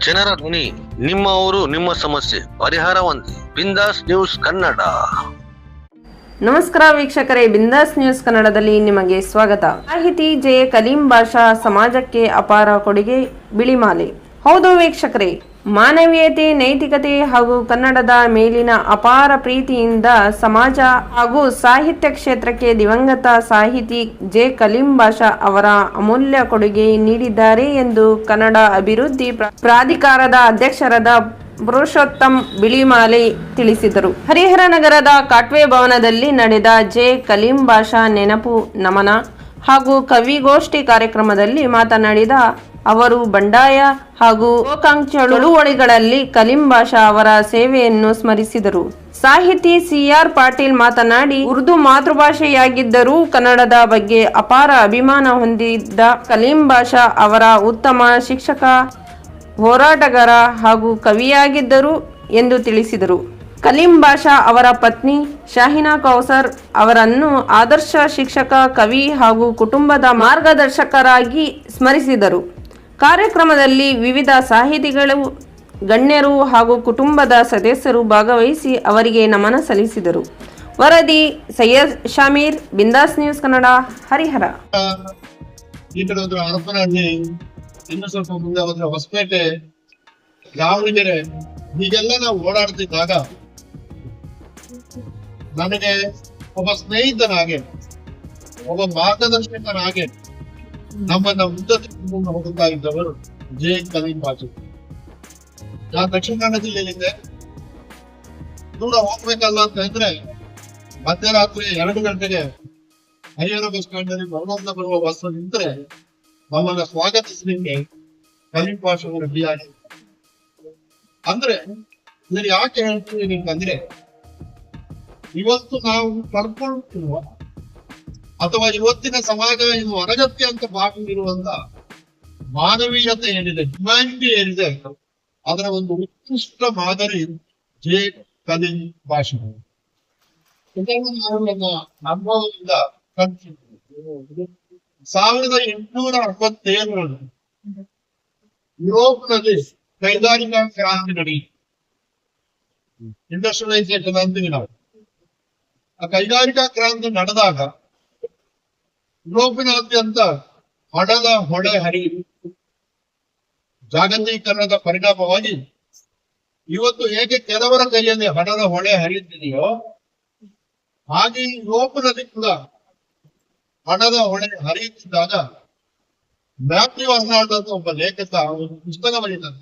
ಜನರ ಧ್ವನಿ, ನಿಮ್ಮ ಊರು ನಿಮ್ಮ ಸಮಸ್ಯೆ ಪರಿಹಾರ ಒಂದೇ. ಬಿಂದಾಸ್ ನ್ಯೂಸ್ ಕನ್ನಡ. ನಮಸ್ಕಾರ ವೀಕ್ಷಕರೇ, ಬಿಂದಾಸ್ ನ್ಯೂಸ್ ಕನ್ನಡದಲ್ಲಿ ನಿಮಗೆ ಸ್ವಾಗತ. ಸಾಹಿತಿ ಜೆ ಕಲೀಂ ಬಾಷಾ ಸಮಾಜಕ್ಕೆ ಅಪಾರ ಕೊಡುಗೆ, ಬಿಳಿಮಾಲೆ. ಹೌದು ವೀಕ್ಷಕರೇ, ಮಾನವೀಯತೆ, ನೈತಿಕತೆ ಹಾಗೂ ಕನ್ನಡದ ಮೇಲಿನ ಅಪಾರ ಪ್ರೀತಿಯಿಂದ ಸಮಾಜ ಹಾಗೂ ಸಾಹಿತ್ಯ ಕ್ಷೇತ್ರಕ್ಕೆ ದಿವಂಗತ ಸಾಹಿತಿ ಜೆ ಕಲೀಂ ಬಾಷಾ ಅವರ ಅಮೂಲ್ಯ ಕೊಡುಗೆ ನೀಡಿದ್ದಾರೆ ಎಂದು ಕನ್ನಡ ಅಭಿವೃದ್ಧಿ ಪ್ರಾಧಿಕಾರದ ಅಧ್ಯಕ್ಷರಾದ ಪುರುಷೋತ್ತಮ್ ಬಿಳಿಮಾಲೆ ತಿಳಿಸಿದರು. ಹರಿಹರ ನಗರದ ಕಾಟ್ವೆ ಭವನದಲ್ಲಿ ನಡೆದ ಜೆ ಕಲೀಂ ಬಾಷಾ ನೆನಪು ನಮನ ಹಾಗೂ ಕವಿಗೋಷ್ಠಿ ಕಾರ್ಯಕ್ರಮದಲ್ಲಿ ಮಾತನಾಡಿದ ಅವರು ಬಂಡಾಯ ಹಾಗೂ ಗೋಕಾಕ್ ಚಳುವಳಿಗಳಲ್ಲಿ ಕಲೀಂ ಬಾಷಾ ಅವರ ಸೇವೆಯನ್ನು ಸ್ಮರಿಸಿದರು. ಸಾಹಿತಿ ಸಿಆರ್ ಪಾಟೀಲ್ ಮಾತನಾಡಿ, ಉರ್ದು ಮಾತೃಭಾಷೆಯಾಗಿದ್ದರೂ ಕನ್ನಡದ ಬಗ್ಗೆ ಅಪಾರ ಅಭಿಮಾನ ಹೊಂದಿದ್ದ ಕಲೀಂ ಬಾಷಾ ಅವರ ಉತ್ತಮ ಶಿಕ್ಷಕ, ಹೋರಾಟಗಾರ ಹಾಗೂ ಕವಿಯಾಗಿದ್ದರು ಎಂದು ತಿಳಿಸಿದರು. ಕಲೀಂ ಬಾಷಾ ಅವರ ಪತ್ನಿ ಶಾಹಿನಾ ಕೌಸರ್ ಅವರನ್ನು ಆದರ್ಶ ಶಿಕ್ಷಕ, ಕವಿ ಹಾಗೂ ಕುಟುಂಬದ ಮಾರ್ಗದರ್ಶಕರಾಗಿ ಸ್ಮರಿಸಿದರು. ಕಾರ್ಯಕ್ರಮದಲ್ಲಿ ವಿವಿಧ ಸಾಹಿತಿಗಳು, ಗಣ್ಯರು ಹಾಗೂ ಕುಟುಂಬದ ಸದಸ್ಯರು ಭಾಗವಹಿಸಿ ಅವರಿಗೆ ನಮನ ಸಲ್ಲಿಸಿದರು. ವರದಿ ಸೈಯದ್ ಶಾಮೀರ್, ಬಿಂದಾಸ್ ನ್ಯೂಸ್ ಕನ್ನಡ, ಹರಿಹರ. ಇನ್ನು ಸ್ವಲ್ಪ ಮುಂದೆ ಹೋದ್ರೆ ಹೊಸಪೇಟೆ, ದಾವಣಗೆರೆ ಹೀಗೆಲ್ಲ ನಾವು ಓಡಾಡ್ತಿದ್ದಾಗ ನನಗೆ ಒಬ್ಬ ಸ್ನೇಹಿತನಾಗೆ, ಒಬ್ಬ ಮಾರ್ಗದರ್ಶಕನಾಗೆ ನಮ್ಮನ್ನ ಉನ್ನತ ಹೋಗುತ್ತಾ ಇದ್ದವರು ಜೆ ಕಲೀಂ ಬಾಷಾ. ನಾನು ದಕ್ಷಿಣ ಕನ್ನಡ ಜಿಲ್ಲೆಯಲ್ಲಿದ್ದೆ. ದೂರ ಹೋಗ್ಬೇಕಲ್ಲ ಅಂತ ಅಂದ್ರೆ ಮಧ್ಯರಾತ್ರಿ 2 ಗಂಟೆಗೆ ಹರಿಹರ ಬಸ್ ಸ್ಟ್ಯಾಂಡ್ ನಲ್ಲಿ ಬರುವ ಬಸ್ ನಿಂತ್ರೆ ನಮ್ಮನ್ನ ಸ್ವಾಗತಿಸಲಿಕ್ಕೆ ಕಲೀಂ ಬಾಷಾ ಅವರು ರೆಡಿಯಾಗಿ. ಅಂದ್ರೆ ಇದನ್ನು ಯಾಕೆ ಹೇಳ್ತೀವಿ ಅಂತಂದ್ರೆ, ಇವತ್ತು ನಾವು ಕರ್ಕೊಂಡಿರುವ ಅಥವಾ ಇವತ್ತಿನ ಸಮಾಜ ಇದು ಅನಗತ್ಯ ಅಂತ ಭಾವಿಸಿರುವಂತ ಮಾನವೀಯತೆ ಏನಿದೆ, ಹ್ಯುಮ್ಯಾನಿಟಿ ಏನಿದೆ, ಅದರ ಒಂದು ಉತ್ಕೃಷ್ಟ ಮಾದರಿ ಜೆ ಕಲೀಂ ಬಾಷಾ. ಇದನ್ನು ನಾವು ನಮ್ಮ ಅನುಭವದಿಂದ ಕಲಿತಿದ್ದೇವೆ. 1867 ಯುರೋಪ್ನಲ್ಲಿ ಕೈಗಾರಿಕಾ ಕ್ರಾಂತಿ ನಡೆಯಿತು. ಇಂಡಸ್ಟ್ರಿಯಲೈಸೇಷನ್ ಅಂತೀವಿ ನಾವು. ಆ ಕೈಗಾರಿಕಾ ಕ್ರಾಂತಿ ನಡೆದಾಗ ಯುರೋಪಿನಾದ್ಯಂತ ಹಣದ ಹೊಳೆ ಹರಿಯಿತು. ಜಾಗತೀಕರಣದ ಪರಿಣಾಮವಾಗಿ ಇವತ್ತು ಹೇಗೆ ಕೆಲವರ ಕೈಯಲ್ಲಿ ಹಣದ ಹೊಳೆ ಹರಿಯುತ್ತಿದೆಯೋ ಹಾಗೆ ಯುರೋಪಿನಲ್ಲಿ ಕೂಡ ಹಣದ ಹೊಳೆ ಹರಿಯುತ್ತಿದ್ದಾಗ ಮ್ಯಾಥ್ಯೂ ಅರ್ನಾಲ್ಡ್ ಅಂತ ಒಬ್ಬ ಲೇಖಕ ಒಂದು ಪುಸ್ತಕ ಬರೀತಾನೆ.